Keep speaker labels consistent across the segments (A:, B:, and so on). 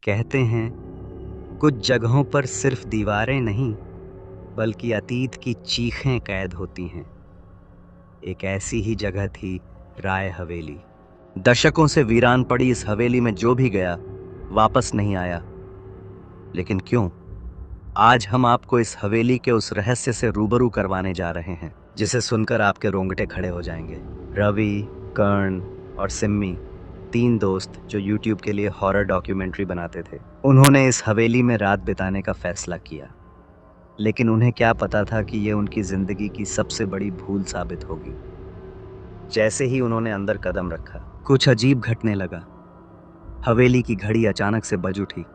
A: कहते हैं कुछ जगहों पर सिर्फ दीवारें नहीं बल्कि अतीत की चीखें कैद होती हैं। एक ऐसी ही जगह थी राय हवेली। दशकों से वीरान पड़ी इस हवेली में जो भी गया वापस नहीं आया। लेकिन क्यों? आज हम आपको इस हवेली के उस रहस्य से रूबरू करवाने जा रहे हैं जिसे सुनकर आपके रोंगटे खड़े हो जाएंगे। रवि, कर्ण और सिम्मी, तीन दोस्त जो YouTube के लिए हॉरर डॉक्यूमेंट्री बनाते थे, उन्होंने इस हवेली में रात बिताने का फैसला किया। लेकिन उन्हें क्या पता था कि ये उनकी जिंदगी की सबसे बड़ी भूल साबित होगी। जैसे ही उन्होंने अंदर कदम रखा, कुछ अजीब घटने लगा। हवेली की घड़ी अचानक से बज उठी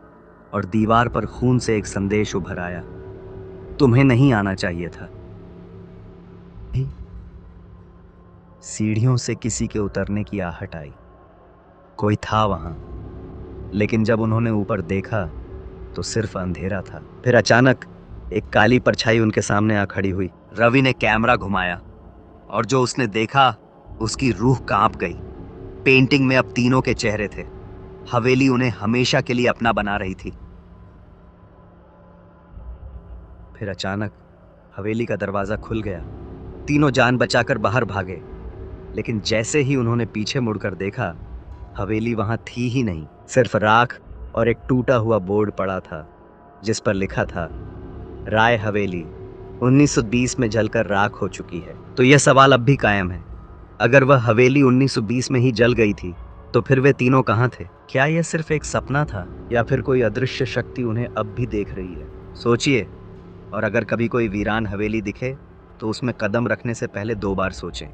A: और दीवार पर खून से एक संदेश उभर आया, तुम्हें नहीं आना चाहिए था। सीढ़ियों से किसी के उतरने की आहट आई। कोई था वहां, लेकिन जब उन्होंने ऊपर देखा तो सिर्फ अंधेरा था। फिर अचानक एक काली परछाई उनके सामने आ खड़ी हुई। रवि ने कैमरा घुमाया और जो उसने देखा उसकी रूह कांप गई। पेंटिंग में अब तीनों के चेहरे थे। हवेली उन्हें हमेशा के लिए अपना बना रही थी। फिर अचानक हवेली का दरवाजा खुल गया। तीनों जान बचाकर बाहर भागे, लेकिन जैसे ही उन्होंने पीछे मुड़कर देखा, हवेली वहां थी ही नहीं। सिर्फ राख और एक टूटा हुआ बोर्ड पड़ा था जिस पर लिखा था, राय हवेली 1920 में जलकर राख हो चुकी है। तो यह सवाल अब भी कायम है, अगर वह हवेली 1920 में ही जल गई थी तो फिर वे तीनों कहाँ थे? क्या यह सिर्फ एक सपना था या फिर कोई अदृश्य शक्ति उन्हें अब भी देख रही है? सोचिए, और अगर कभी कोई वीरान हवेली दिखे तो उसमें कदम रखने से पहले 2 बार सोचें।